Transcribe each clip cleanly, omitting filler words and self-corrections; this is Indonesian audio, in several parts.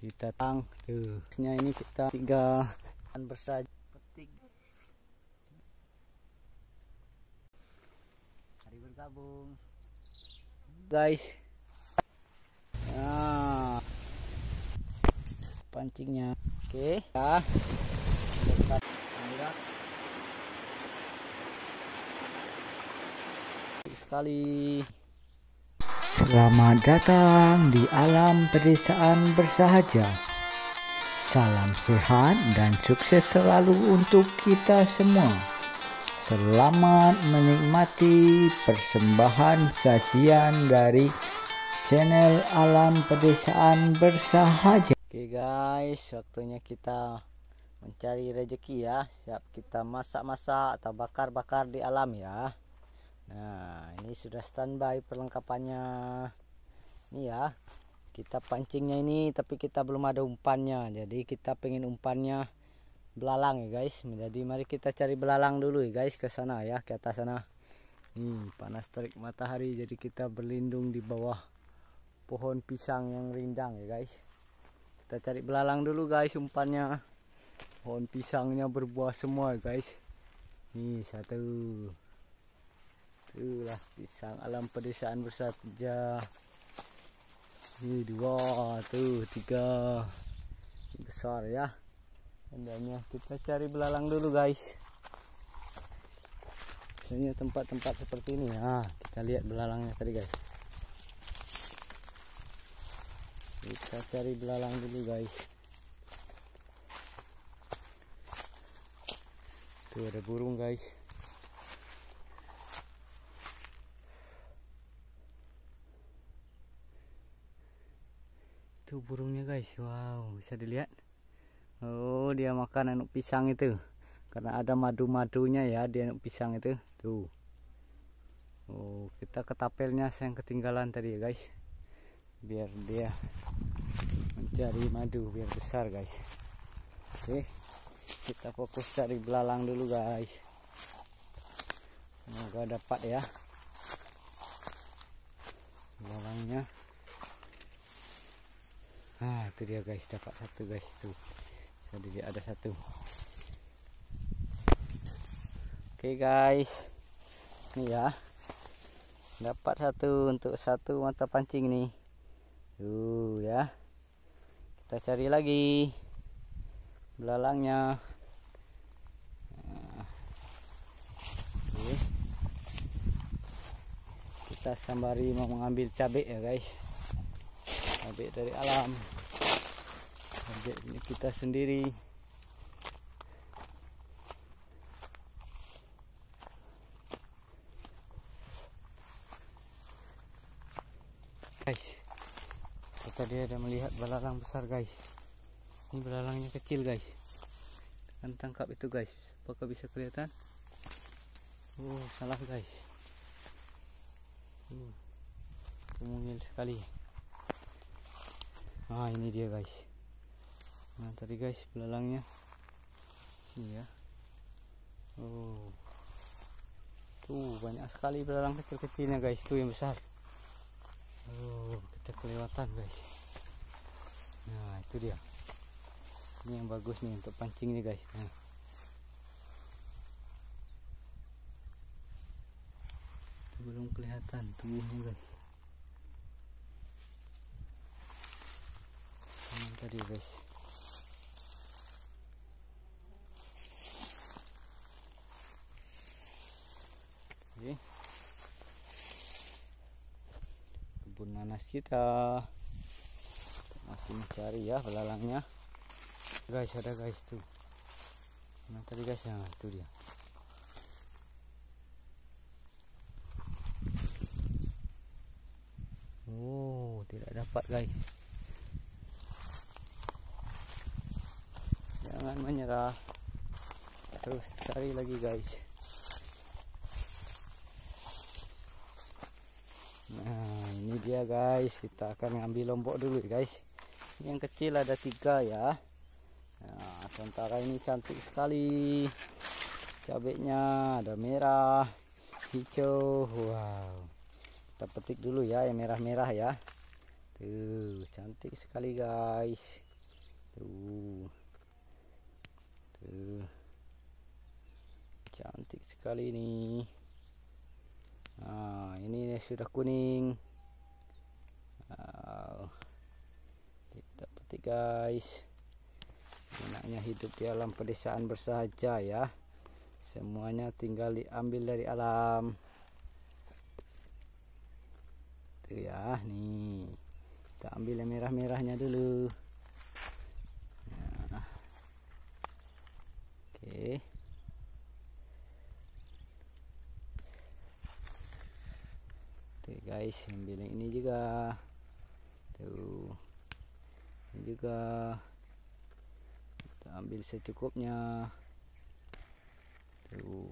Kita tang tuh. Ini kita 3 bersaja petik. Mari bergabung, guys. Nah, pancingnya. Oke, ya. Sekali. Selamat datang di alam pedesaan bersahaja. Salam sehat dan sukses selalu untuk kita semua. Selamat menikmati persembahan sajian dari channel Alam Pedesaan Bersahaja. Oke guys, waktunya kita mencari rezeki ya. Siap kita masak-masak atau bakar-bakar di alam ya. Nah, ini sudah standby perlengkapannya. Ini ya, kita pancingnya ini, tapi kita belum ada umpannya. Jadi kita pengen umpannya belalang ya guys. Jadi mari kita cari belalang dulu ya guys, ke sana ya, ke atas sana. Panas terik matahari, jadi kita berlindung di bawah pohon pisang yang rindang ya guys. Kita cari belalang dulu guys, umpannya. Pohon pisangnya berbuah semua ya guys. Nih satu. Itulah pisang alam pedesaan bersahaja. Ini 2, tuh 3 besar ya. Tandanya kita cari belalang dulu guys. Biasanya tempat-tempat seperti ini ya. Kita lihat belalangnya tadi guys. Kita cari belalang dulu guys. Tuh ada burung guys. Itu burungnya guys, wow, bisa dilihat. Oh, dia makan anak pisang itu, karena ada madu-madunya ya di anak pisang itu tuh. Oh, kita ketapelnya yang ketinggalan tadi ya guys, biar dia mencari madu biar besar guys. Oke, kita fokus cari belalang dulu guys, semoga dapat ya belalangnya. Nah, itu dia guys, dapat satu guys tuh. Jadi ada satu. Oke guys, ini ya, dapat satu untuk satu mata pancing nih. Tuh ya, kita cari lagi belalangnya. Nah, kita sembari mau mengambil cabai ya guys. Cabai dari alam, cabai ini kita sendiri. Guys, kita tadi ada melihat belalang besar guys. Ini belalangnya kecil guys. Kita tangkap itu guys. Apakah bisa kelihatan? Oh, salah guys. Mungil sekali. Nah, ini dia guys. Nah, tadi guys belalangnya. Ini ya. Oh. Tuh, banyak sekali belalang kecil-kecilnya guys, tuh yang besar. Oh, kita kelewatan guys. Nah, itu dia. Ini yang bagus nih untuk pancing nih guys. Nah. Belum kelihatan tubuhnya guys. Tadi guys. Oke. Kebun nanas kita masih mencari ya belalangnya. Guys, ada guys tuh. Nah, tadi guys, nah itu dia. Oh, tidak dapat guys. Jangan menyerah, terus cari lagi guys. Nah, ini dia guys, kita akan ngambil lombok dulu guys. Ini yang kecil ada 3 ya. Nah, sementara ini cantik sekali cabenya, ada merah, hijau. Wow, kita petik dulu ya yang merah-merah ya. Tuh, cantik sekali guys. Tuh. Tuh. Cantik sekali ini. Nah, ini sudah kuning. Kita petik guys. Enaknya hidup di alam pedesaan bersahaja ya. Semuanya tinggal diambil dari alam. Tuh ya, nih. Kita ambil yang merah-merahnya dulu. Nah. Oke. Tuh guys, ambil yang ini juga. Tuh. Ini juga. Kita ambil secukupnya. Tuh.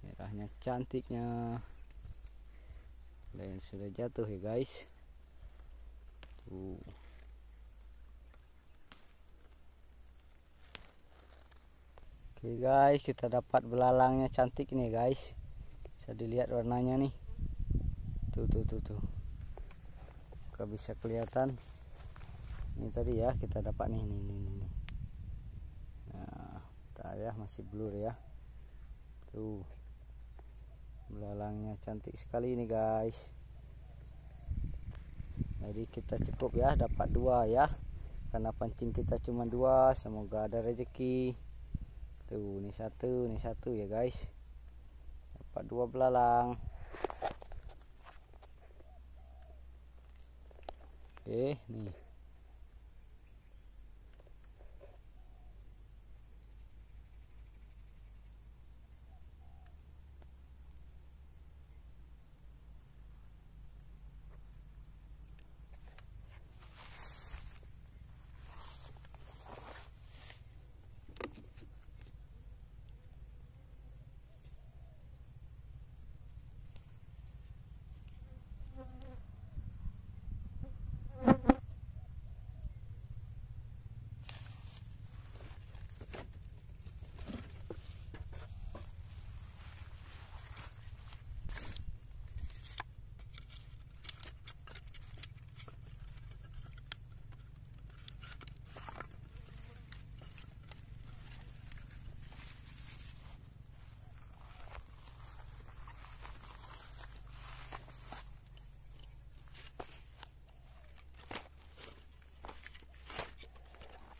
Merahnya cantiknya. Dan sudah jatuh ya guys. Tuh. Oke guys, kita dapat belalangnya cantik nih guys. Bisa dilihat warnanya nih. Tuh. Gak bisa kelihatan. Ini tadi ya kita dapat nih. Nah, bentar ya, masih blur ya. Tuh. Belalangnya cantik sekali ini guys. Jadi kita cukup ya, dapat 2 ya. Karena pancing kita cuma 2, semoga ada rezeki. Tuh, ini satu ya guys. Dapat 2 belalang. Oke, nih.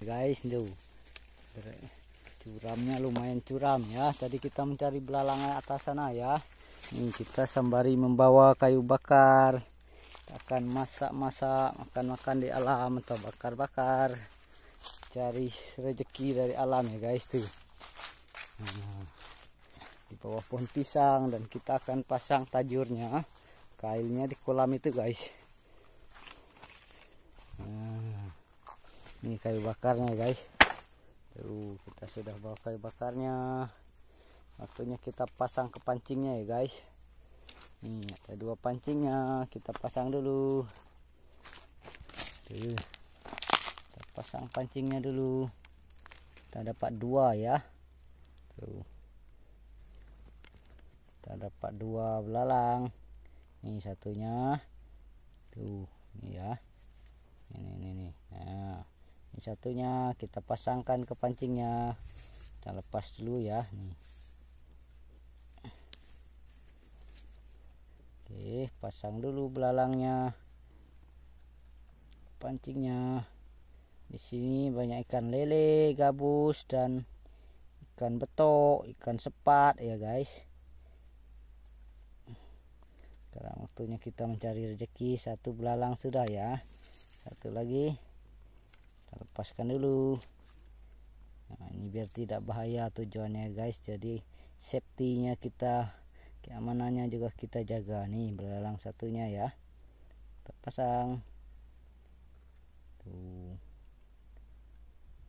Guys, tuh curamnya lumayan curam ya. Tadi kita mencari belalang atas sana ya. Ini kita sembari membawa kayu bakar. Kita akan masak-masak, makan-makan di alam atau bakar-bakar. Cari rezeki dari alam ya guys tuh. Nah, di bawah pohon pisang, dan kita akan pasang tajurnya, kailnya di kolam itu guys. Nah, ini kayu bakarnya guys. Tuh, kita sudah bawa kayu bakarnya. Waktunya kita pasang ke pancingnya ya guys. Nih ada 2 pancingnya, kita pasang dulu. Tuh, kita pasang pancingnya dulu. Kita dapat 2 ya. Tuh, kita dapat 2 belalang. Ini satunya. Tuh, ini ya. Ini. Nah, ini satunya kita pasangkan ke pancingnya. Kita lepas dulu ya. Nih. Oke, pasang dulu belalangnya, pancingnya. Di sini banyak ikan lele, gabus, dan ikan betok, ikan sepat ya guys. Sekarang waktunya kita mencari rezeki. 1 belalang sudah ya. 1 lagi. Kita lepaskan dulu. Nah, ini biar tidak bahaya tujuannya guys. Jadi safety-nya kita, keamanannya juga kita jaga. Nih belalang satunya ya. Kita pasang. Tuh.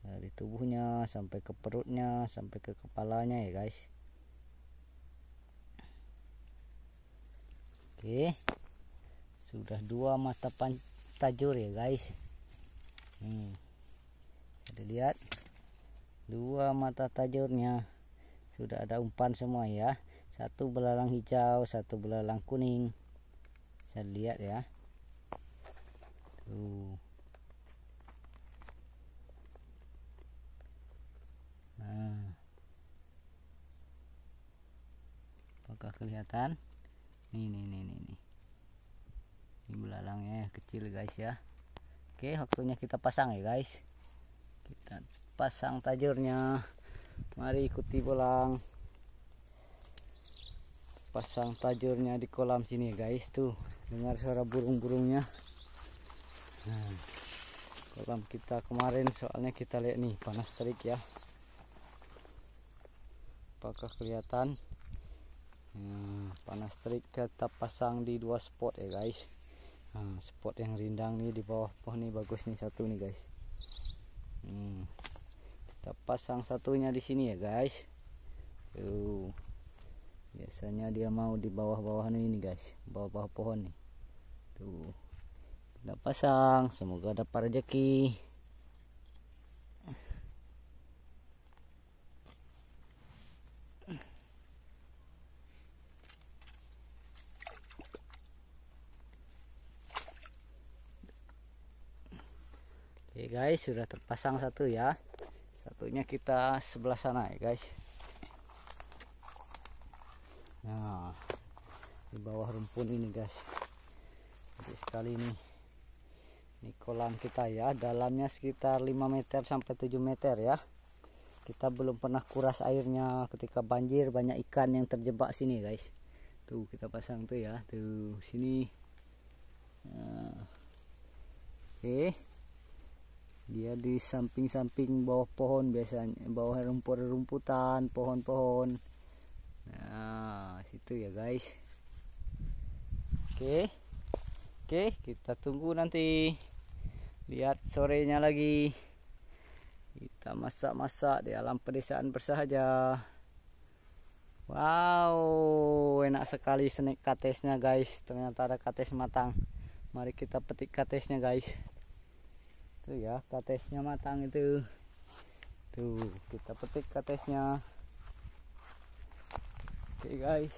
Dari tubuhnya sampai ke perutnya, sampai ke kepalanya ya guys. Oke. Sudah 2 mata tajur ya guys. Nih. Bisa lihat 2 mata tajurnya. Sudah ada umpan semua ya. 1 belalang hijau, 1 belalang kuning. Bisa lihat ya. Tuh. apakah kelihatan? Nih. Ini belalangnya kecil guys ya. Oke, waktunya kita pasang ya guys. Kita pasang tajurnya. Mari ikuti bolang. Pasang tajurnya di kolam sini guys. Tuh, dengar suara burung-burungnya. Nah, kolam kita kemarin soalnya kita lihat nih panas terik ya. Apakah kelihatan? Nah, panas terik kita pasang di 2 spot ya guys. Nah, spot yang rindang nih di bawah pohon nih bagus nih satu nih guys. Kita pasang satunya di sini ya guys. Tuh, biasanya dia mau di bawah-bawah ini guys, bawah-bawah pohon nih. Tuh, kita pasang, semoga dapat rezeki. Oke guys, sudah terpasang satu ya. Satunya kita sebelah sana ya guys. Nah, di bawah rumpun ini guys. Jadi sekali nih. Ini kolam kita ya, dalamnya sekitar 5 meter sampai 7 meter ya. Kita belum pernah kuras airnya ketika banjir, banyak ikan yang terjebak sini guys. Tuh kita pasang tuh ya, tuh sini. Nah, oke. Dia di samping-samping bawah pohon biasanya, bawah rumputan, pohon-pohon. Nah, situ ya guys. Oke, kita tunggu nanti. Lihat sorenya lagi. Kita masak-masak di alam pedesaan bersahaja. Wow, enak sekali snack katesnya guys. Ternyata ada kates matang. Mari kita petik katesnya guys. Tuh ya, katesnya matang itu. Tuh, kita petik katesnya. Oke guys.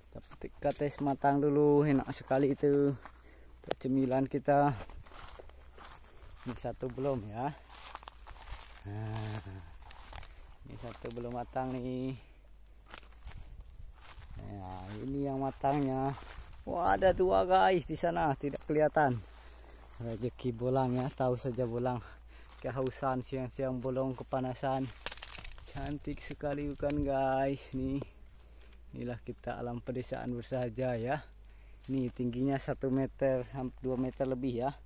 Kita petik kates matang dulu, enak sekali itu. Untuk cemilan kita. Ini satu belum ya. Nah, ini satu belum matang nih. Nah, ini yang matangnya. Wah, ada 2 guys di sana, tidak kelihatan. Rezeki bolang ya, tahu saja bolang. Kehausan siang-siang bolong kepanasan. Cantik sekali bukan guys nih. Inilah kita alam pedesaan bersahaja ya. Ini tingginya 1 meter, 2 meter lebih ya.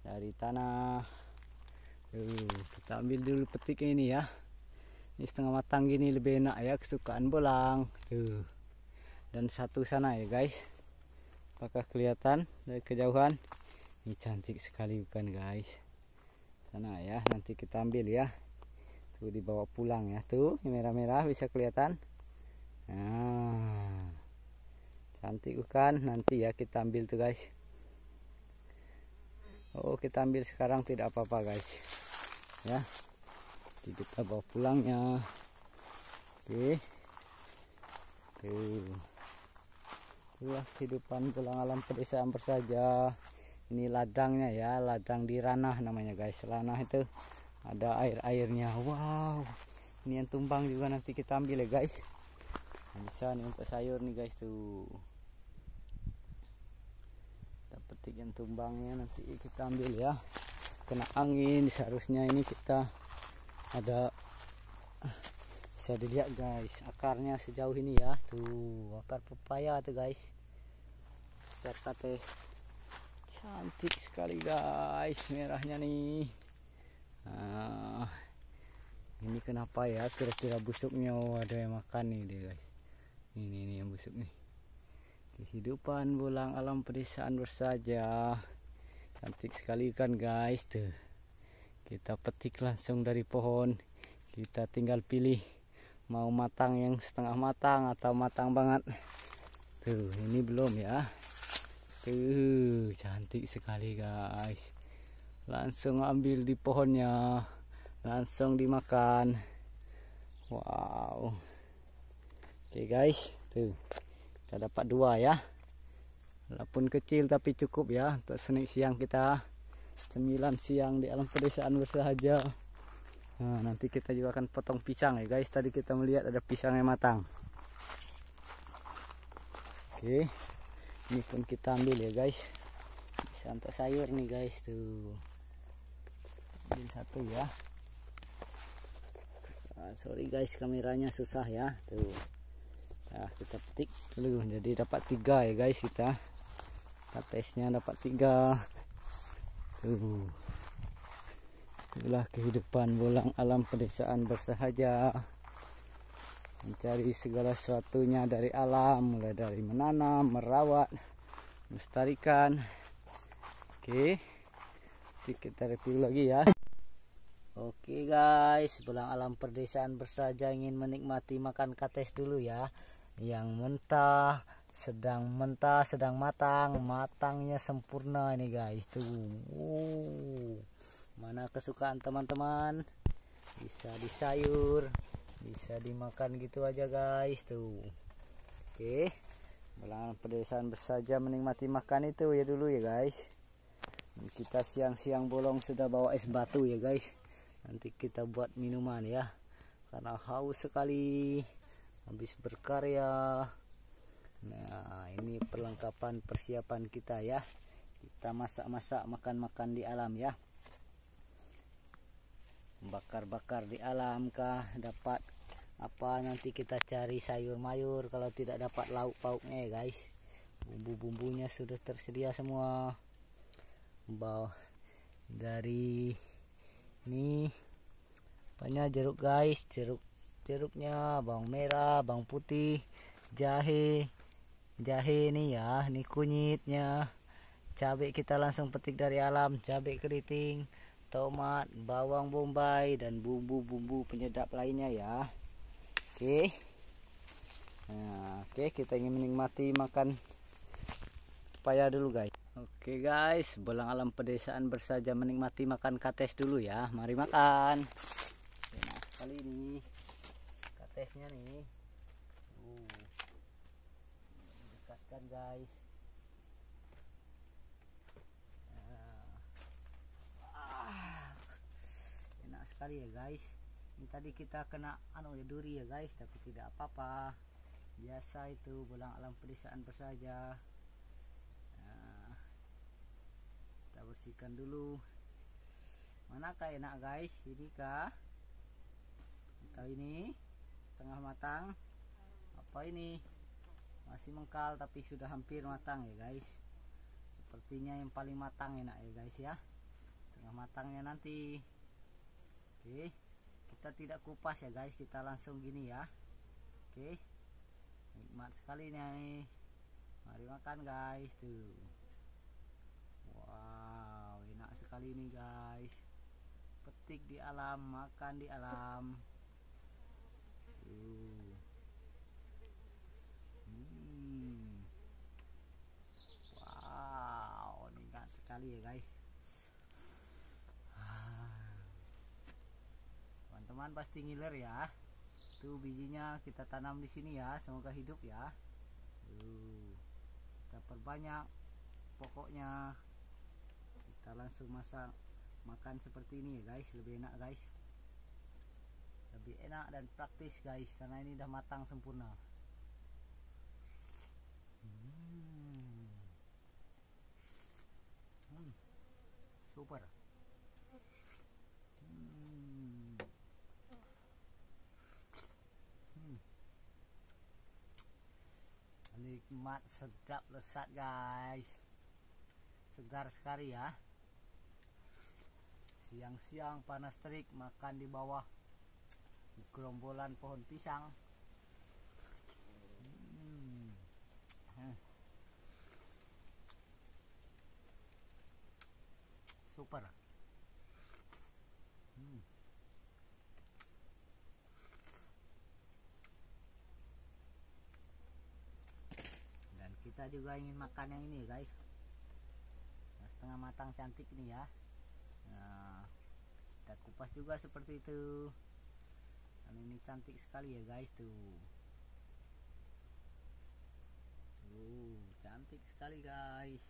Dari tanah. Kita ambil dulu petik ini ya. Ini setengah matang gini lebih enak ya, kesukaan bolang. Tuh. Dan satu sana ya guys. Apakah kelihatan dari kejauhan? Ini cantik sekali bukan guys. Sana ya, nanti kita ambil ya. Tuh dibawa pulang ya. Tuh, yang merah-merah bisa kelihatan. Nah, cantik bukan? Nanti ya kita ambil tuh guys. Oh, kita ambil sekarang tidak apa-apa guys. Ya. Jadi kita bawa pulangnya. Oke. Tuh. Itulah kehidupan pulang alam pedesaan bersahaja. Ini ladangnya ya, ladang di ranah namanya guys. Ranah itu ada air-airnya. Wow, ini yang tumbang juga nanti kita ambil ya guys. Bisa nih untuk sayur nih guys tuh. Kita petik yang tumbangnya nanti kita ambil ya. Kena angin seharusnya ini kita ada. Bisa dilihat guys, akarnya sejauh ini ya. Tuh, akar pepaya tuh guys. Akar kates. Cantik sekali guys, merahnya nih. Nah, ini kenapa ya kira-kira busuknya? Oh, ada yang makan nih deh guys. Ini yang busuk nih. Kehidupan bolang alam pedesaan bersahaja. Cantik sekali kan guys tuh. Kita petik langsung dari pohon. Kita tinggal pilih mau matang yang setengah matang atau matang banget. Tuh, ini belum ya. Tuh, cantik sekali guys. Langsung ambil di pohonnya, langsung dimakan. Wow. Oke guys, tuh kita dapat 2 ya. Walaupun kecil tapi cukup ya untuk snack siang kita. Cemilan siang di alam pedesaan bersahaja. Nah, nanti kita juga akan potong pisang ya guys. Tadi kita melihat ada pisang yang matang. Oke, ini pun kita ambil ya guys. Bisa untuk sayur nih guys tuh. Ambil satu ya. Sorry guys, kameranya susah ya tuh. Nah, kita petik dulu. Jadi dapat 3 ya guys kita. Katesnya dapat 3. Tuh. Itulah kehidupan bolang alam pedesaan bersahaja. Mencari segala sesuatunya dari alam, mulai dari menanam, merawat, melestarikan. Oke. Kita review lagi ya. Oke guys, bolang alam pedesaan bersahaja ingin menikmati makan kates dulu ya. Yang mentah, sedang matang, matangnya sempurna ini guys tuh. Mana kesukaan teman-teman, bisa disayur, bisa dimakan gitu aja guys tuh. Oke, bolang pedesaan bersahaja menikmati makan itu ya dulu ya guys. Dan kita siang-siang bolong sudah bawa es batu ya guys. Nanti kita buat minuman ya, karena haus sekali habis berkarya. Nah, ini perlengkapan persiapan kita ya. Kita masak-masak, makan-makan di alam ya. Bakar-bakar di alam kah, dapat apa nanti kita cari sayur mayur. Kalau tidak dapat lauk pauknya ya guys, bumbu-bumbunya sudah tersedia semua. Bawa dari ini banyak jeruk guys, jeruknya, bawang merah, bawang putih, jahe ini ya, ini kunyitnya. Cabai kita langsung petik dari alam, cabai keriting, tomat, bawang bombay, dan bumbu-bumbu penyedap lainnya ya. Oke. Nah, oke, kita ingin menikmati makan pepaya dulu guys. Oke guys, bolang alam pedesaan bersahaja menikmati makan kates dulu ya. Mari makan. Enak sekali ini katesnya nih. Dekatkan guys. Enak sekali ya guys. Ini tadi kita kena duri ya guys, tapi tidak apa-apa. Biasa itu bolang alam pedesaan bersahaja. Kita bersihkan dulu. Manakah enak guys? Ini kah? Atau ini setengah matang? Apa ini? Masih mengkal tapi sudah hampir matang ya guys. Sepertinya yang paling matang enak ya guys ya. Setengah matangnya nanti. Oke, kita tidak kupas ya guys, kita langsung gini ya. Oke, nikmat sekali nih. Mari makan guys tuh. Wow, enak sekali nih guys. Petik di alam, makan di alam. Wow, enak sekali ya guys. Teman-teman pasti ngiler ya. Tuh bijinya kita tanam di sini ya, semoga hidup ya. Kita perbanyak pokoknya. Kita langsung masak makan seperti ini ya guys, lebih enak guys. Lebih enak dan praktis guys, karena ini udah matang sempurna. Super. Nikmat, sedap, lezat guys. Segar sekali ya. Siang-siang panas terik, makan di bawah gerombolan pohon pisang. Super. Dan kita juga ingin makan yang ini guys, setengah matang cantik ini ya. Nah, kita kupas juga seperti itu. Dan ini cantik sekali ya guys tuh. Cantik sekali guys.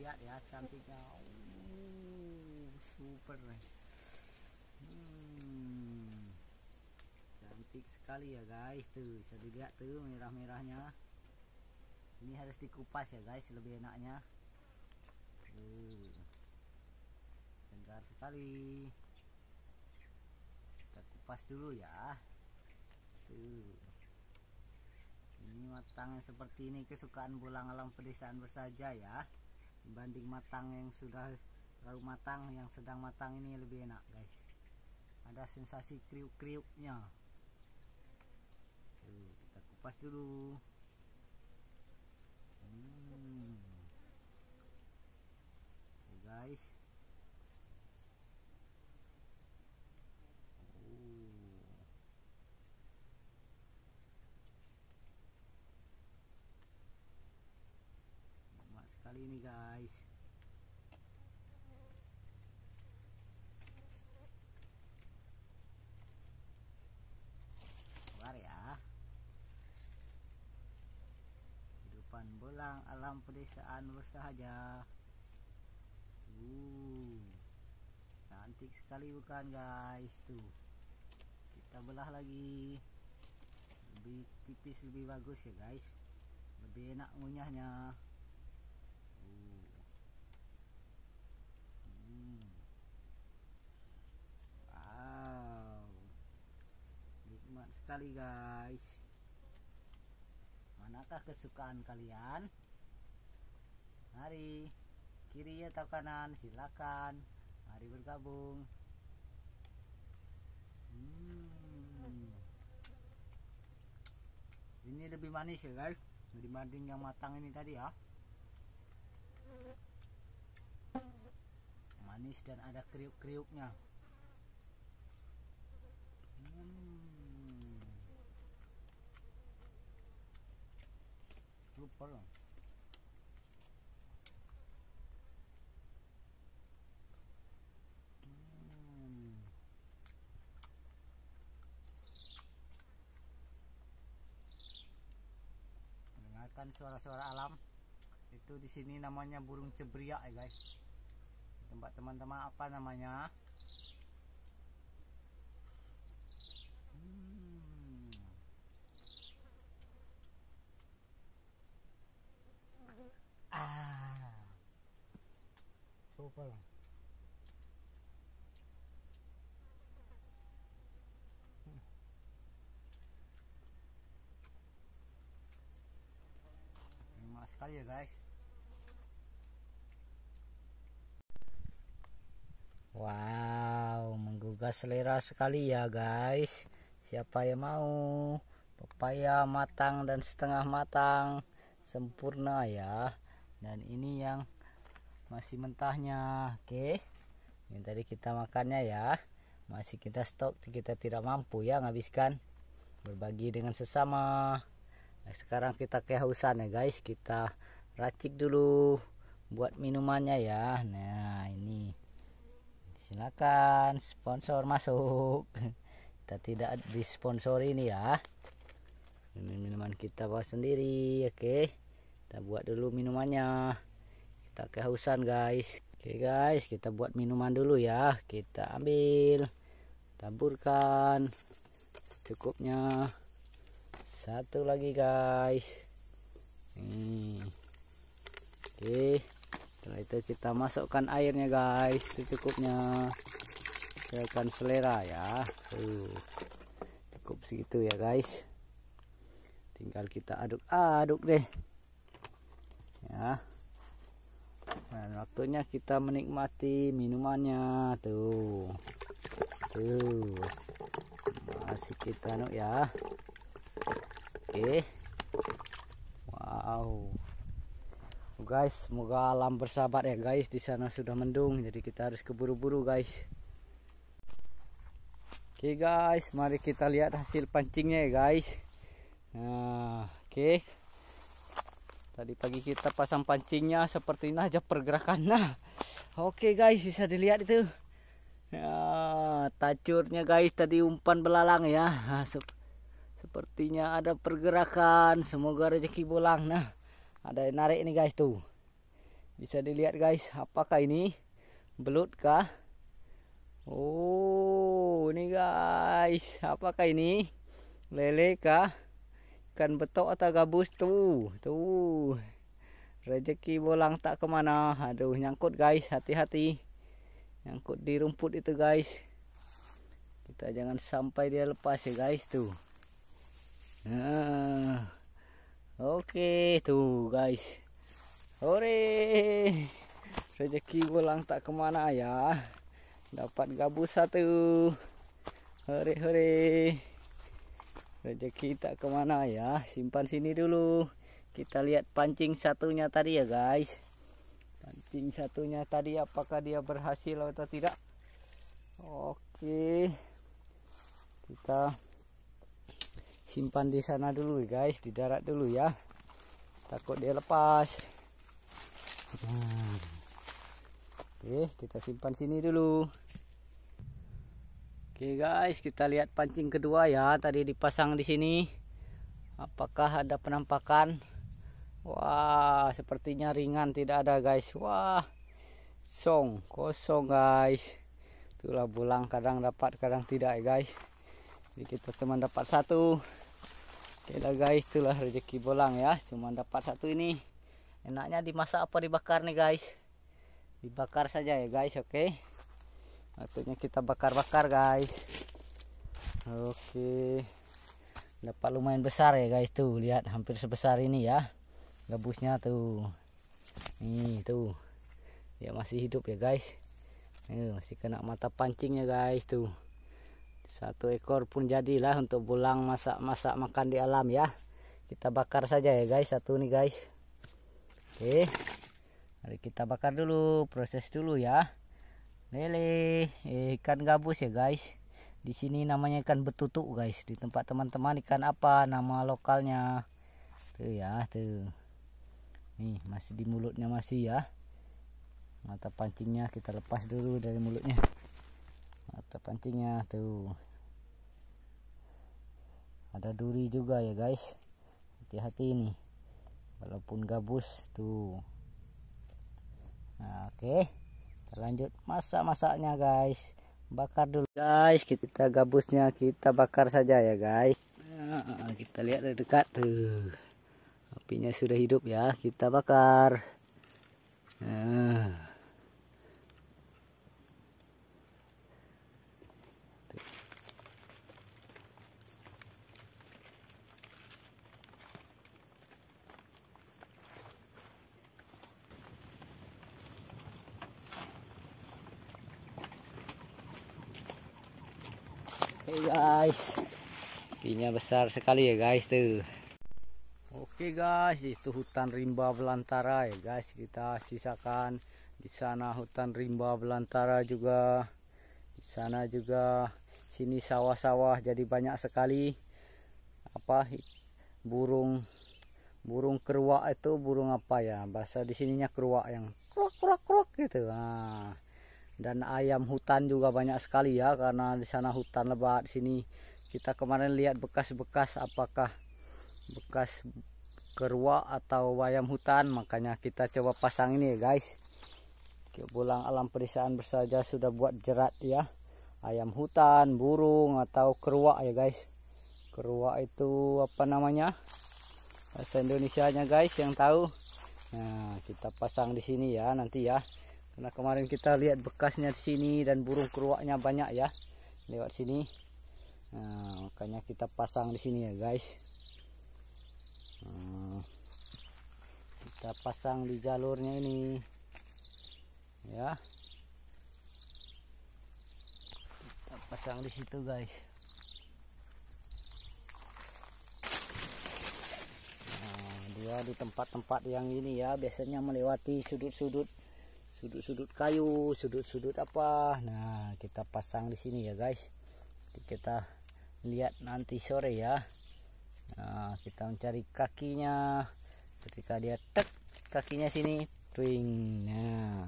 lihat ya cantiknya. Super. Cantik sekali ya guys, tuh bisa dilihat tuh merah-merahnya. Ini harus dikupas ya guys, lebih enaknya. Segar sekali. Kita kupas dulu ya. Tuh. Ini matang seperti ini kesukaan Bolang Alam Pedesaan Bersahaja ya. Dibanding matang yang sudah terlalu matang, yang sedang matang ini lebih enak guys. Ada sensasi kriuk-kriuknya. Tuh, kita kupas dulu. Oke guys. Enak sekali ini guys. Keluar ya. Kehidupan Bolang Alam Pedesaan Bersahaja. Cantik sekali bukan guys, tuh. Kita belah lagi. Lebih tipis lebih bagus ya guys. Lebih enak ngunyahnya. Wow. Nikmat sekali guys. Manakah kesukaan kalian? Mari, kiri atau kanan, silakan. Mari bergabung. Ini lebih manis ya guys, dibanding yang matang ini tadi ya. Manis dan ada kriuk-kriuknya. Super. Dengarkan suara-suara alam. Itu di sini namanya burung cebria ya guys. Tempat teman-teman apa namanya? Super. Enak sekali ya guys. Wow, menggugah selera sekali ya guys. Siapa yang mau? Pepaya matang dan setengah matang, sempurna ya. Dan ini yang masih mentahnya. Oke, yang tadi kita makannya ya. Masih kita stok, kita tidak mampu ya menghabiskan. Berbagi dengan sesama. Nah, sekarang kita kehausan ya guys. Kita racik dulu buat minumannya ya. Nah ini, silakan sponsor masuk. Kita tidak disponsori ini ya. Ini minuman kita bawa sendiri. Oke, kita buat dulu minumannya. Kita kehausan guys. Oke guys, kita buat minuman dulu ya. Kita ambil, taburkan cukupnya. Satu lagi guys. Oke, setelah itu kita masukkan airnya guys secukupnya. Sesuaikan selera ya. Cukup segitu ya guys. Tinggal kita aduk-aduk deh ya. Nah, waktunya kita menikmati minumannya tuh. Masih kita ya. Oke. Wow. Guys, semoga alam bersahabat ya guys. Di sana sudah mendung, jadi kita harus keburu-buru guys. Oke guys, mari kita lihat hasil pancingnya ya guys. Nah, oke. Tadi pagi kita pasang pancingnya, seperti ini aja pergerakannya. Oke guys, bisa dilihat itu. Ya, tacurnya guys, tadi umpan belalang ya. Nah, sepertinya ada pergerakan. Semoga rezeki bolang. Nah, ada yang narik ini guys tuh. Bisa dilihat guys, apakah ini? Belut kah? Oh, ini guys, apakah ini? Lele kah? Ikan betok atau gabus tuh? Tuh. Rezeki bolang tak kemana. Aduh, nyangkut guys, hati-hati. Nyangkut di rumput itu guys. Kita jangan sampai dia lepas ya guys tuh. Nah, oke tuh guys. Hore, rezeki bolang tak kemana ya. Dapat gabus satu. Hore hore. Rezeki tak kemana ya. Simpan sini dulu. Kita lihat pancing satunya tadi ya guys. Pancing satunya tadi apakah dia berhasil atau tidak. Oke. Kita simpan di sana dulu guys. Di darat dulu ya. Takut dia lepas. Oke, kita simpan sini dulu. Oke guys, kita lihat pancing kedua ya. Tadi dipasang di sini. Apakah ada penampakan? Wah, sepertinya ringan, tidak ada guys. Wah, kosong guys. Itulah bolang, kadang dapat, kadang tidak ya guys. Jadi kita cuma dapat satu. Oke lah guys, itulah rezeki bolang ya. Cuma dapat satu ini. Enaknya dimasak apa dibakar nih guys? Dibakar saja ya guys, oke. Waktunya kita bakar-bakar guys. Oke. Dapat lumayan besar ya guys tuh, lihat hampir sebesar ini ya. Gabusnya tuh. Nih tuh. Dia masih hidup ya guys. Masih kena mata pancingnya guys tuh. Satu ekor pun jadilah untuk bolang masak-masak makan di alam ya. Kita bakar saja ya guys, satu nih guys. Oke, mari kita bakar dulu, proses dulu ya. Lele, ikan gabus ya guys. Di sini namanya ikan betutuk guys. Di tempat teman-teman ikan apa nama lokalnya? Tuh ya, tuh. Nih masih di mulutnya masih ya. Mata pancingnya kita lepas dulu dari mulutnya. Mata pancingnya tuh. Ada duri juga ya guys. Hati-hati nih. Walaupun gabus tuh. Nah, oke. Kita lanjut masak-masaknya guys. Bakar dulu guys. Kita gabusnya kita bakar saja ya guys. Nah, kita lihat dari dekat tuh. Apinya sudah hidup ya. Kita bakar. Nah. Oke guys, apinya besar sekali ya guys tuh. Oke guys, itu hutan rimba belantara ya guys. Kita sisakan di sana hutan rimba belantara juga. Di sana juga, sini sawah-sawah jadi banyak sekali apa burung keruak itu burung apa ya? Bahasa di sininya keruak yang krok gitu. Nah. Dan ayam hutan juga banyak sekali ya, karena di sana hutan lebat. Sini kita kemarin lihat bekas-bekas apakah bekas keruak atau ayam hutan, makanya kita coba pasang ini ya guys. Bolang Alam Pedesaan Bersahaja sudah buat jerat ya, ayam hutan, burung atau keruak ya guys. Keruak itu apa namanya bahasa Indonesianya guys yang tahu. Nah, kita pasang di sini ya nanti ya. Karena kemarin kita lihat bekasnya di sini dan burung keruaknya banyak ya lewat sini. Nah, makanya kita pasang di sini ya guys. Nah, kita pasang di jalurnya ini ya. Kita pasang di situ guys. Nah, dia di tempat-tempat yang ini ya, biasanya melewati sudut-sudut kayu, sudut-sudut apa. Nah, kita pasang di sini ya guys. Kita lihat nanti sore ya. Nah, kita mencari kakinya. Ketika dia tek kakinya sini, twing. Nah,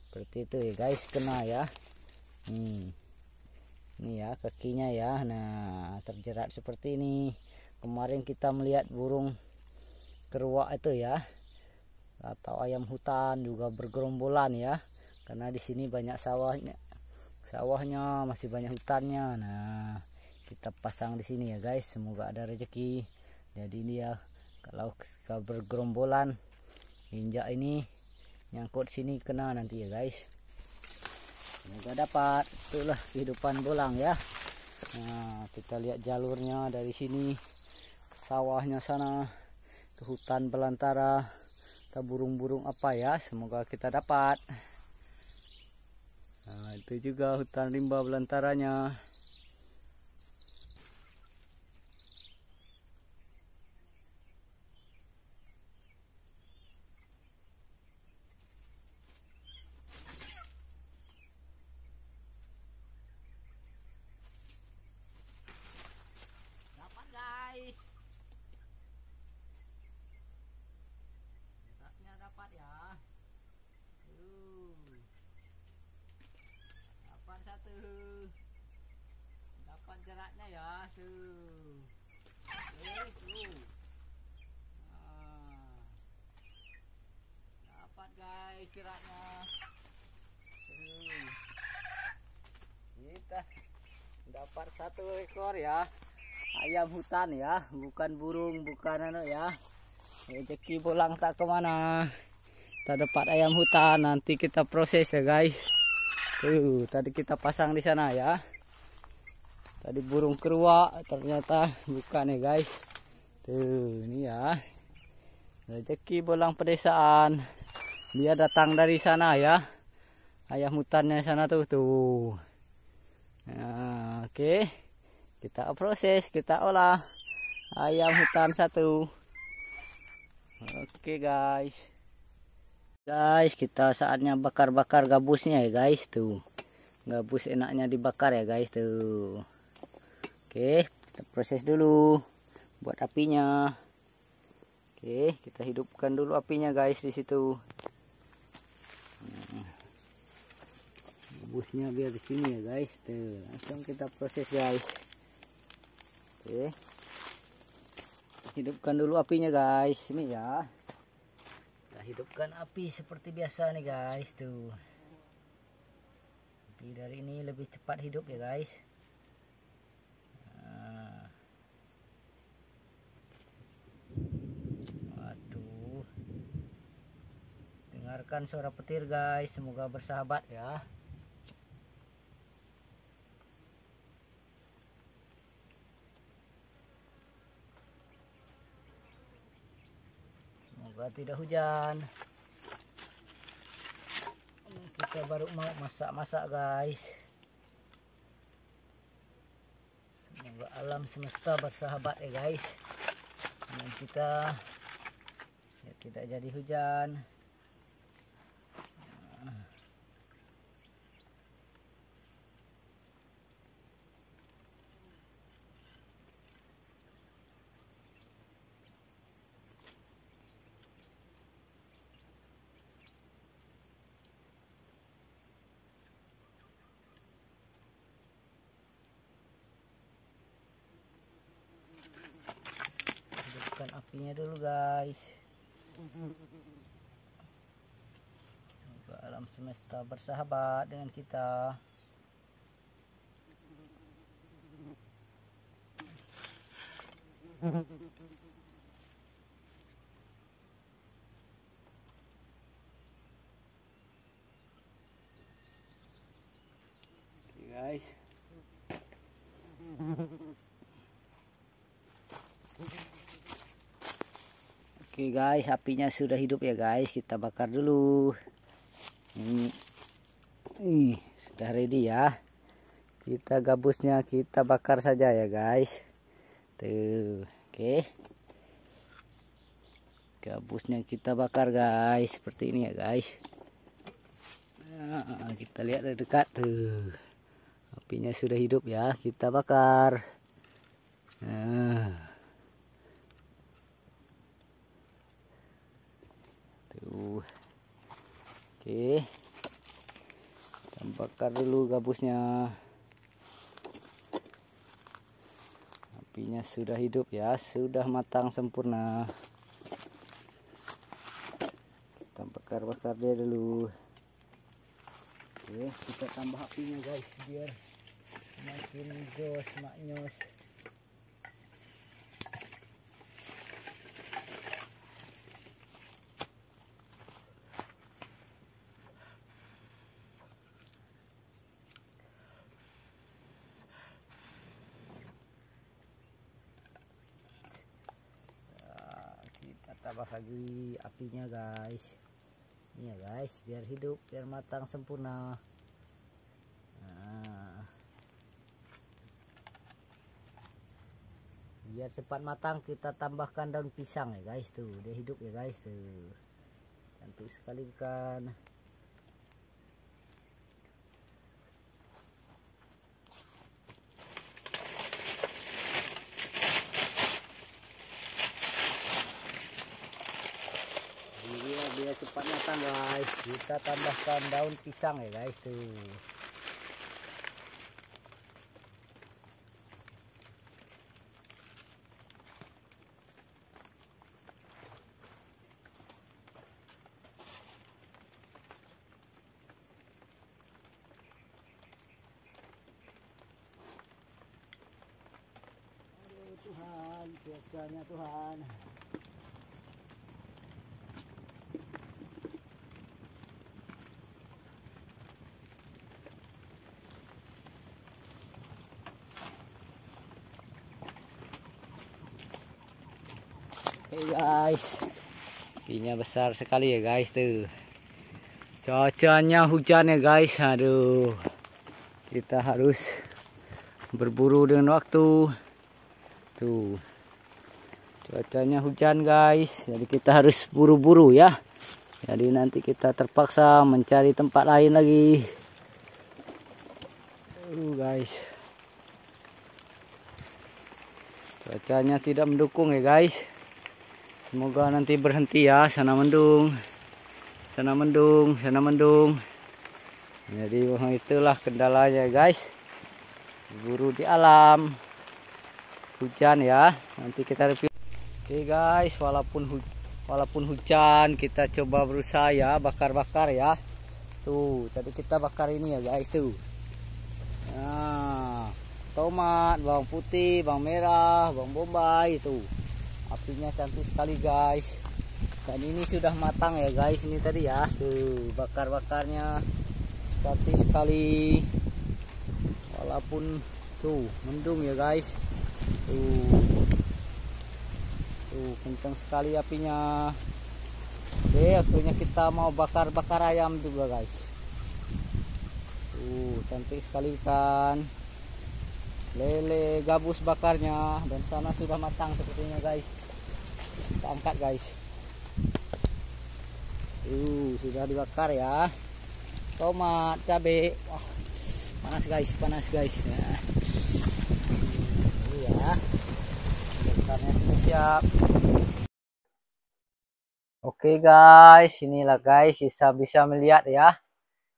seperti itu ya guys, kena ya. Ini ya kakinya ya. Nah, terjerat seperti ini. Kemarin kita melihat burung keruak itu ya. atau ayam hutan juga bergerombolan ya, karena di sini banyak sawahnya masih banyak hutannya. Nah, kita pasang di sini ya guys, semoga ada rezeki. Jadi ini ya, kalau bergerombolan injak ini nyangkut sini kena nanti ya guys. Semoga dapat. Itulah kehidupan bolang ya. Nah, kita lihat jalurnya dari sini ke sawahnya sana, ke hutan belantara, ke burung-burung apa ya, semoga kita dapat. Nah, itu juga hutan rimba belantaranya. Dapat guys. Jeratnya dapat ya. Dapat satu. Dapat jeratnya ya. Tuh. Dapat guys jeratnya. Kita dapat 1 ekor ya. Ayam hutan ya, bukan burung, bukan anu ya. Rezeki bolang tak kemana. Kita dapat ayam hutan, nanti kita proses ya guys. Tuh, tadi kita pasang di sana ya. Tadi burung keruak, ternyata bukan ya guys. Tuh, ini ya. Rezeki bolang pedesaan. Dia datang dari sana ya. Ayam hutannya sana tuh. Nah, oke. Kita proses, kita olah ayam hutan 1. Oke guys. Guys, kita saatnya bakar-bakar gabusnya ya guys tuh. Gabus enaknya dibakar ya guys tuh. Oke, kita proses dulu buat apinya. Oke, kita hidupkan dulu apinya guys di situ. Gabusnya biar di sini ya guys tuh. Langsung kita proses guys. Oke, hidupkan dulu apinya guys, ini ya. Kita hidupkan api seperti biasa nih guys tuh. Api dari ini lebih cepat hidup ya guys. Nah. Waduh, dengarkan suara petir guys, semoga bersahabat ya. Semoga tidak hujan. Kita baru mau masak-masak guys. Semoga alam semesta bersahabat ya guys. Dan kita ya, tidak jadi hujan. Hidupkan apinya dulu guys. Semoga alam semesta bersahabat dengan kita. Oke guys. Oke guys, apinya sudah hidup ya guys. Kita bakar dulu. Ini sudah ready ya. Kita gabusnya kita bakar saja ya guys. Tuh, oke. Gabusnya kita bakar guys, seperti ini ya guys. Nah, kita lihat dari dekat tuh. Apinya sudah hidup ya, kita bakar. Nah. Tuh. Oke. Kita bakar dulu gabusnya. Apinya sudah hidup ya, sudah matang sempurna. bakar dia dulu. Oke, kita tambah apinya guys biar makin jos maknyos. Kita tambah lagi apinya guys. Ini ya guys, biar hidup, biar matang sempurna. Nah, biar cepat matang kita tambahkan daun pisang ya guys, tuh dia hidup ya guys, tuh cantik sekali kan. Biar cepat matang guys, kita tambahkan daun pisang ya guys, tuh. Aduh Tuhan, cuacanya Tuhan. Oke guys, apinya besar sekali ya guys, tuh. Cuacanya hujan ya guys, aduh. Kita harus berburu dengan waktu. Tuh. Cuacanya hujan guys, jadi kita harus buru-buru ya. Jadi nanti kita terpaksa mencari tempat lain lagi. Guys. Cuacanya tidak mendukung ya guys. Semoga nanti berhenti ya, sana mendung. Sana mendung, sana mendung. Jadi itulah kendalanya guys. Buru di alam. Hujan ya. Nanti kita review. Oke guys, walaupun hujan kita coba berusaha ya bakar-bakar ya. Tuh, tadi kita bakar ini ya guys tuh. Nah, tomat, bawang putih, bawang merah, bawang bombay itu. Apinya cantik sekali guys. Dan ini sudah matang ya guys, ini tadi ya. Tuh, bakar-bakarnya cantik sekali. Walaupun tuh mendung ya guys. Tuh kencang sekali apinya. Oke, waktunya kita mau bakar-bakar ayam juga guys. Tuh cantik sekali kan. Lele gabus bakarnya, dan sana sudah matang sepertinya guys. Kita angkat guys. Sudah dibakar ya. Tomat, cabai. Wah, panas guys, panas guys. Nah, ini ya. Bakarnya sudah siap. Oke guys, inilah guys, bisa melihat ya.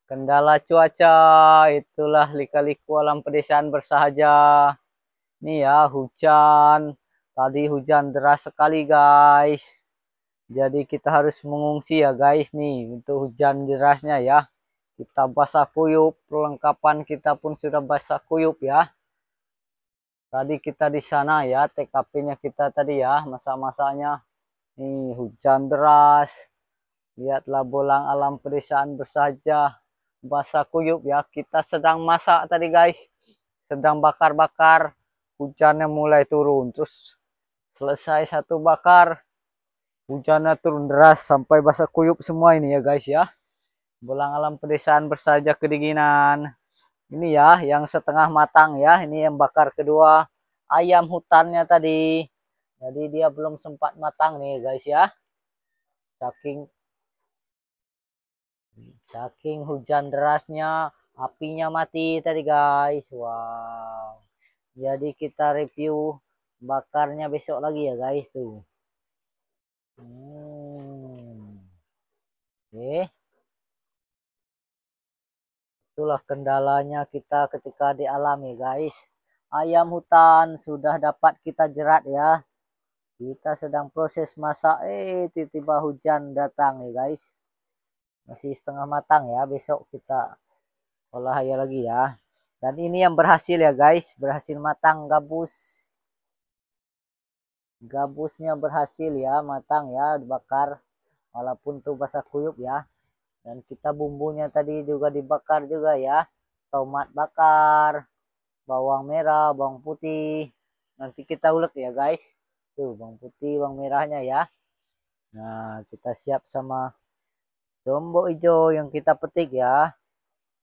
Kendala cuaca, itulah lika-liku alam pedesaan bersahaja. Ini ya hujan, tadi hujan deras sekali guys. Jadi kita harus mengungsi ya guys nih untuk hujan derasnya ya. Kita basah kuyup, perlengkapan kita pun sudah basah kuyup ya. Tadi kita di sana ya, TKP-nya kita tadi ya, masa-masanya. Nih hujan deras. Lihatlah bolang alam pedesaan bersahaja. Basah kuyup ya, kita sedang masak tadi guys, sedang bakar-bakar, hujannya mulai turun, terus selesai satu bakar hujannya turun deras sampai basah kuyup semua ini ya guys ya. Bolang alam pedesaan bersahaja kedinginan. Ini ya yang setengah matang ya, ini yang bakar kedua ayam hutannya tadi, jadi dia belum sempat matang nih guys ya, saking hujan derasnya apinya mati tadi guys. Wow, jadi kita review bakarnya besok lagi ya guys tuh. Oke, itulah kendalanya kita ketika di alam ya guys. Ayam hutan sudah dapat kita jerat ya, kita sedang proses masak, tiba-tiba hujan datang ya guys. masih setengah matang ya. Besok kita olah ya lagi ya. Dan ini yang berhasil ya guys, berhasil matang gabusnya berhasil ya matang ya dibakar walaupun tuh basah kuyup ya. Dan kita bumbunya tadi juga dibakar juga ya, tomat bakar, bawang merah, bawang putih, nanti kita ulek ya guys. Tuh bawang putih, bawang merahnya ya. Nah kita siap sama lombok hijau yang kita petik ya.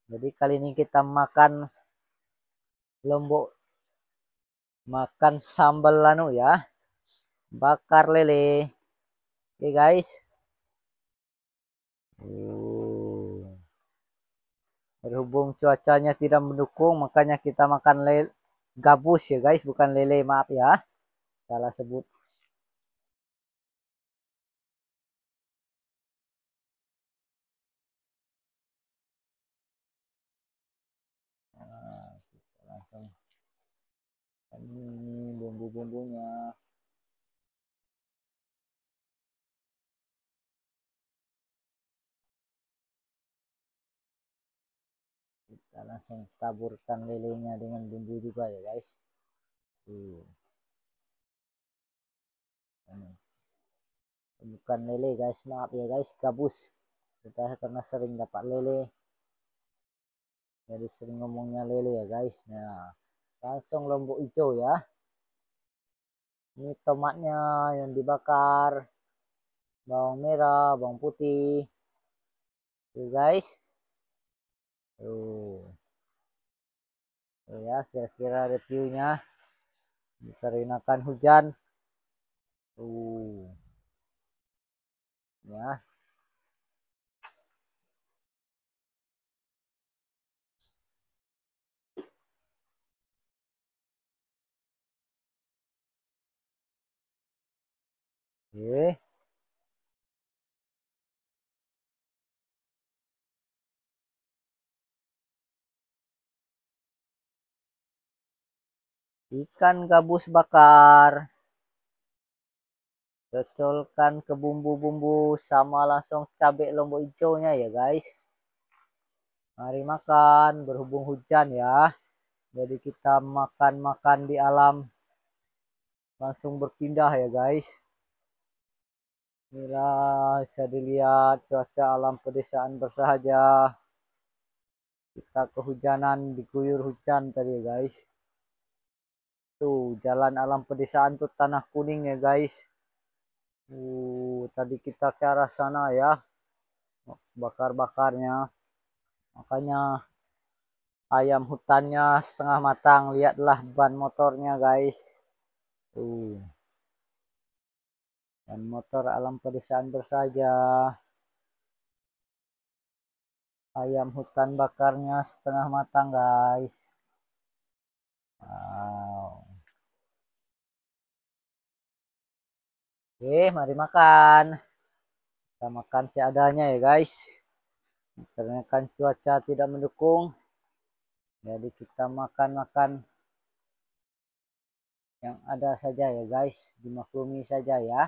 Jadi kali ini kita makan lombok, makan sambal lanu ya, bakar lele. Oke guys. Berhubung cuacanya tidak mendukung, makanya kita makan gabus ya guys, bukan lele, maaf ya, salah sebut. Nah, kita langsung ini bumbu-bumbunya. Kita langsung taburkan lelenya dengan bumbu juga ya guys. Bukan lele guys, maaf ya guys, gabus. Kita karena sering dapat lele, jadi sering ngomongnya lele ya guys. Nah langsung lombok hijau ya. Ini tomatnya yang dibakar, bawang merah, bawang putih. Oke guys. Ya kira-kira reviewnya. Dikarenakan hujan. Ya. Oke. Ikan gabus bakar. Cocolkan ke bumbu-bumbu sama langsung cabai lombok hijaunya ya guys. Mari makan, berhubung hujan ya. Jadi kita makan-makan di alam. Langsung berpindah ya guys. Inilah bisa dilihat cuaca alam pedesaan bersahaja. Kita kehujanan, diguyur hujan tadi ya guys. Tuh jalan alam pedesaan tuh tanah kuning ya guys. Tadi kita ke arah sana ya, bakar-bakarnya. Makanya ayam hutannya setengah matang. Lihatlah ban motornya guys. Ban motor alam pedesaan bersahaja. Ayam hutan bakarnya setengah matang guys. Wow. Oke, mari makan. Kita makan seadanya ya guys. Karena kan cuaca tidak mendukung. Jadi kita makan-makan yang ada saja ya guys. Dimaklumi saja ya.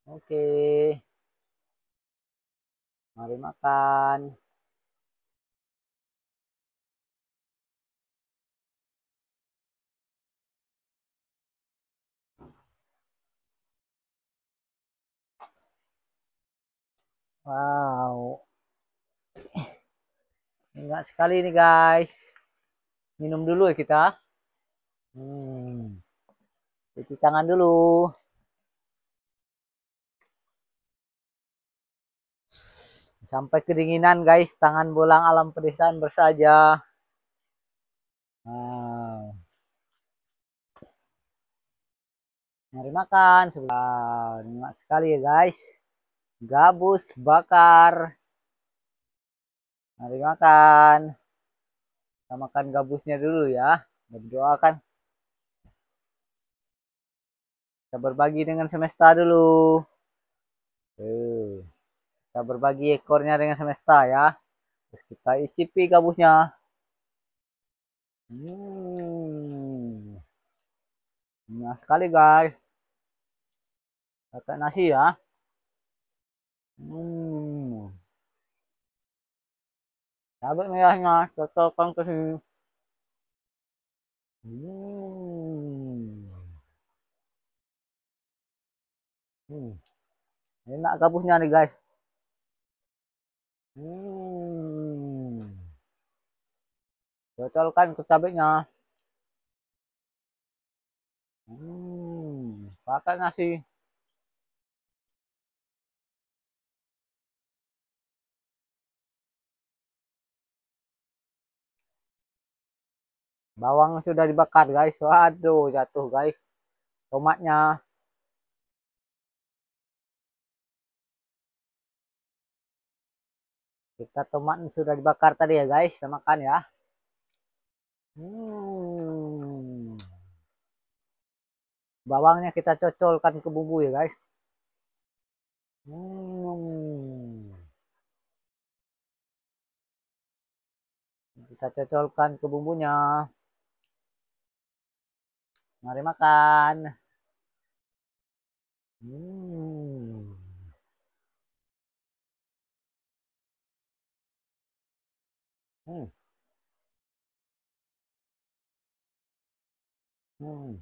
Oke. Mari makan. Wow. Enggak sekali nih guys. Minum dulu ya kita. Cuci tangan dulu. Sampai kedinginan guys, tangan bolang alam pedesaan bersahaja. Wow. Mari makan. Enak sekali ya guys. Gabus bakar. Mari makan. Kita makan gabusnya dulu ya. Kita berdoa kan. Kita berbagi dengan semesta dulu. Kita berbagi ekornya dengan semesta ya. Terus kita icipi gabusnya. Nah sekali guys. Pakai nasi ya. Cabai merahnya cocokkan ke sini. Enak gabusnya nih guys. Cocolkan ke cabenya. Pakai nasi. Bawang sudah dibakar guys. Waduh jatuh guys. Tomatnya. Kita tomat sudah dibakar tadi ya guys. Kita makan ya. Bawangnya kita cocolkan ke bumbu ya guys. Kita cocolkan ke bumbunya. Mari makan. Hmm. Hmm. Hmm.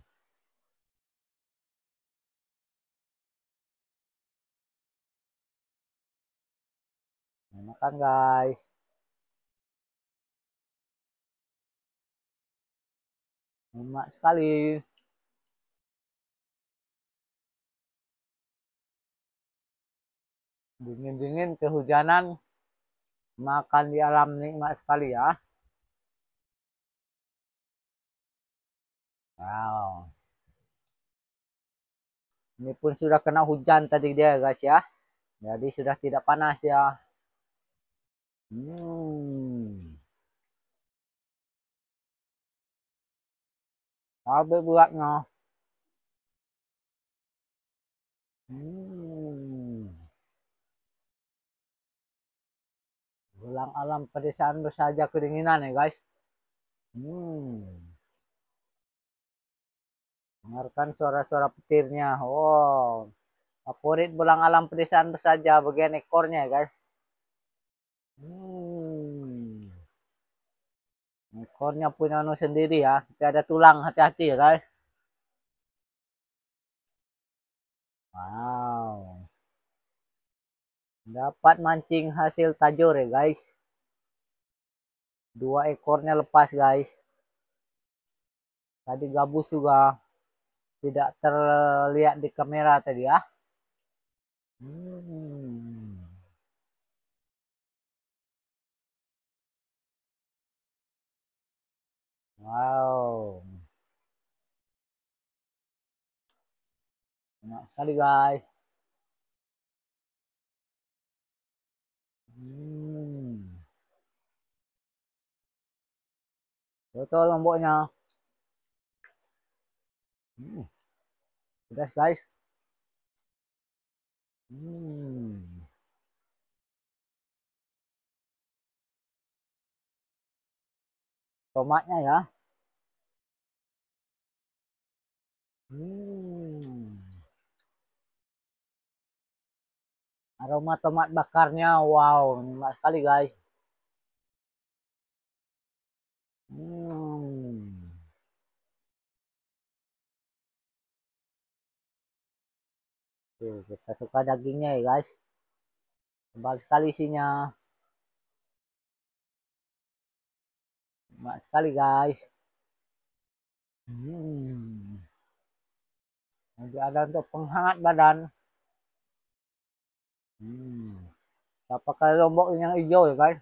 Makan guys. Enak sekali. Dingin-dingin kehujanan. Makan di alam nikmat sekali ya. Wow. Ini pun sudah kena hujan tadi dia guys ya. Jadi sudah tidak panas ya. Cabai buatnya. Ulang alam pedesaan bersaja kedinginan ya guys. Dengarkan suara-suara petirnya. Oh, favorit belang alam pedesaan bersaja bagian ekornya ya guys. Ekornya punya anu sendiri ya. Tapi ada tulang, hati-hati ya guys. Wow. Dapat mancing hasil tajur ya guys. 2 ekornya lepas guys. Tadi gabus juga tidak terlihat di kamera tadi ya. Wow. Enak sekali guys. Betul lomboknya. Pedas guys. Tomatnya ya. Aroma tomat bakarnya wow, nikmat sekali guys. Tuh, kita suka dagingnya ya guys. Tebal sekali isinya. Nikmat sekali guys. Nanti ada untuk penghangat badan. Kita pakai lombok yang hijau ya guys.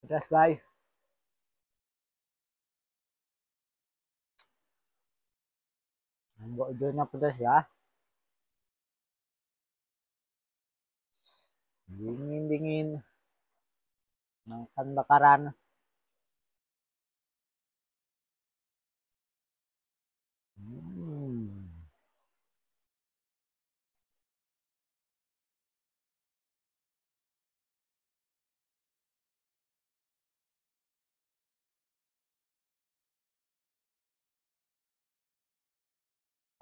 Pedas guys. Lombok hijaunya pedas ya. Dingin-dingin. Makan bakaran.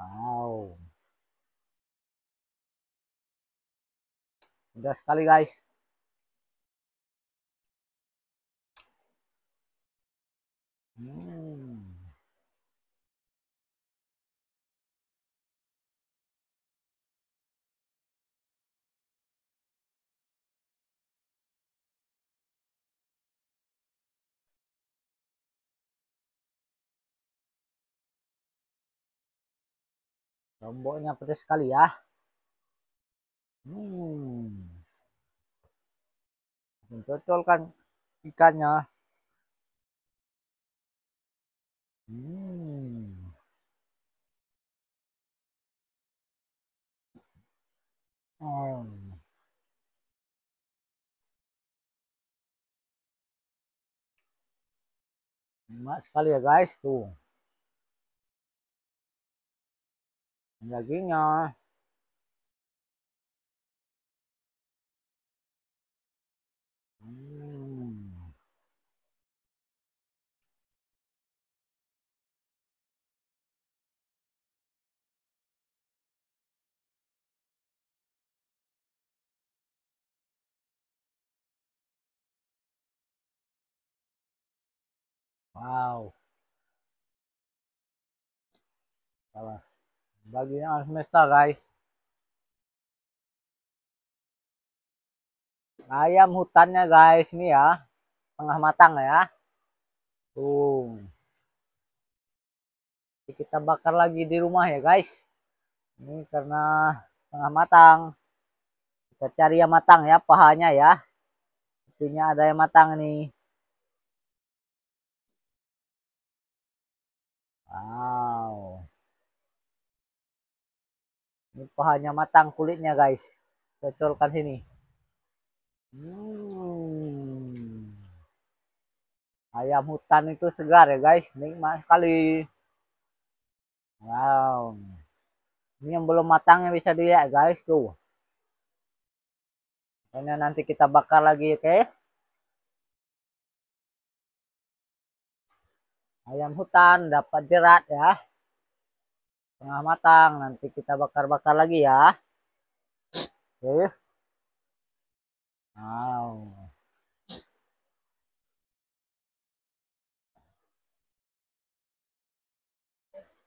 Wow. Pedas sekali guys. Lomboknya pedas sekali ya. Cocol kan ikannya. Enak sekali ya guys tuh. Dagingnya. Wow. Bagian alam semesta guys. Ayam hutannya guys ini ya. Tengah matang ya. Tuh. Kita bakar lagi di rumah ya guys. Ini karena setengah matang. Kita cari yang matang ya, pahanya ya. Itunya ada yang matang nih. Wow. Ini pahanya matang, kulitnya guys. Cocolkan sini. Ayam hutan itu segar ya guys. Nikmat sekali. Wow. Ini yang belum matangnya bisa dilihat guys tuh. Ini nanti kita bakar lagi, oke? Ayam hutan dapat jerat ya. Tengah matang, nanti kita bakar-bakar lagi ya. Oke. Wow.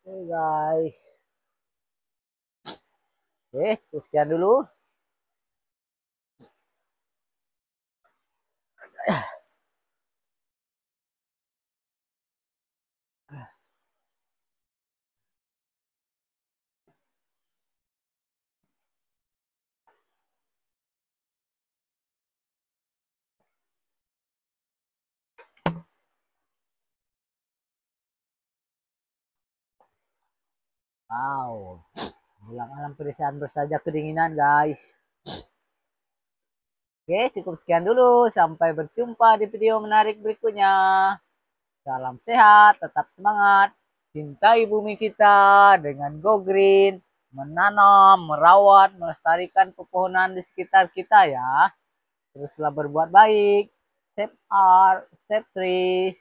Oke guys. Oke, cukup sekian dulu. Wow. Ulang alam pedesaan bersaja kedinginan guys. Oke, cukup sekian dulu. Sampai berjumpa di video menarik berikutnya. Salam sehat, tetap semangat. Cintai bumi kita dengan Go Green. Menanam, merawat, melestarikan pepohonan di sekitar kita ya. Teruslah berbuat baik. Save art, save trees.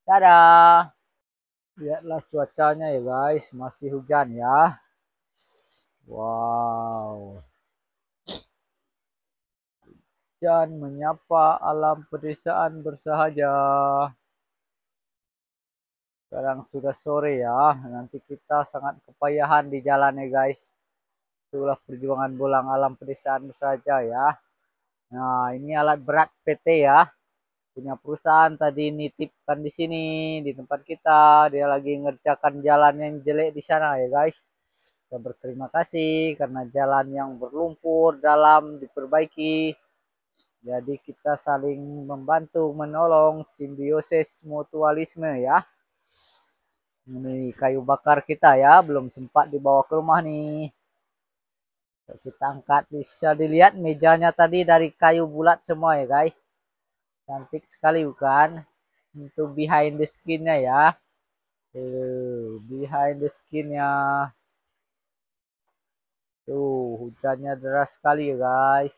Dadah. Lihatlah cuacanya ya guys. Masih hujan ya. Wow. Hujan menyapa alam pedesaan bersahaja. Sekarang sudah sore ya. Nanti kita sangat kepayahan di jalan ya guys. Itulah perjuangan bolang alam pedesaan bersahaja ya. Nah, ini alat berat PT ya. Punya perusahaan tadi nitipkan di sini di tempat kita. Dia lagi ngerjakan jalan yang jelek di sana ya guys. Kita berterima kasih karena jalan yang berlumpur dalam diperbaiki. Jadi kita saling membantu menolong, simbiosis mutualisme ya. Ini kayu bakar kita ya, belum sempat dibawa ke rumah nih. Kita angkat, bisa dilihat mejanya tadi dari kayu bulat semua ya guys. Cantik sekali bukan? Itu behind the skinnya ya. Behind the skinnya. Tuh, hujannya deras sekali ya guys.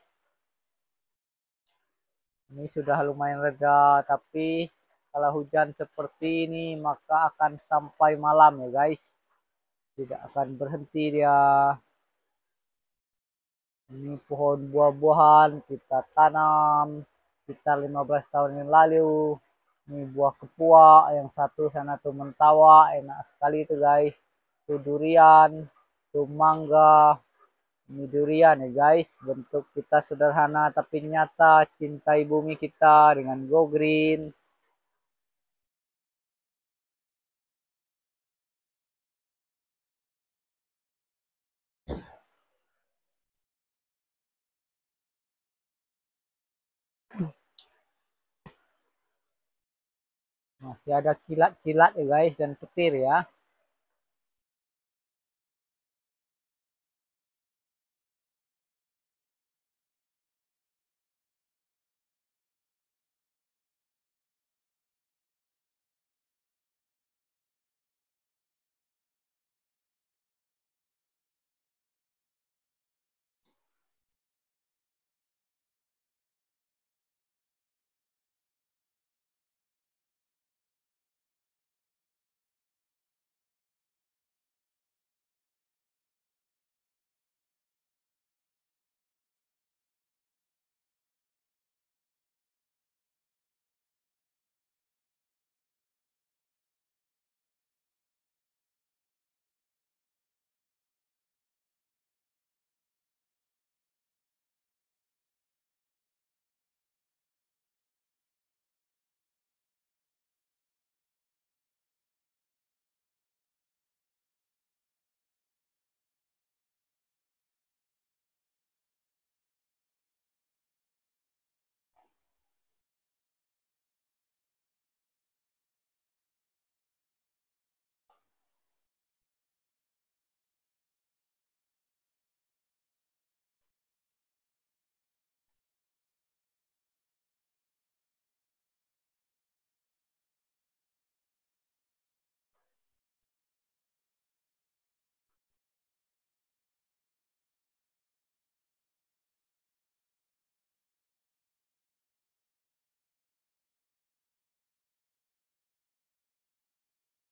Ini sudah lumayan reda, tapi kalau hujan seperti ini maka akan sampai malam ya guys. Tidak akan berhenti dia. Ini pohon buah-buahan kita tanam sekitar 15 tahun yang lalu. Ini buah kepua, yang satu sana tuh mentawa, enak sekali itu guys. Itu durian, itu mangga. Ini durian ya guys, bentuk kita sederhana tapi nyata, cintai bumi kita dengan Go Green. Masih ada kilat-kilat ya guys dan petir ya.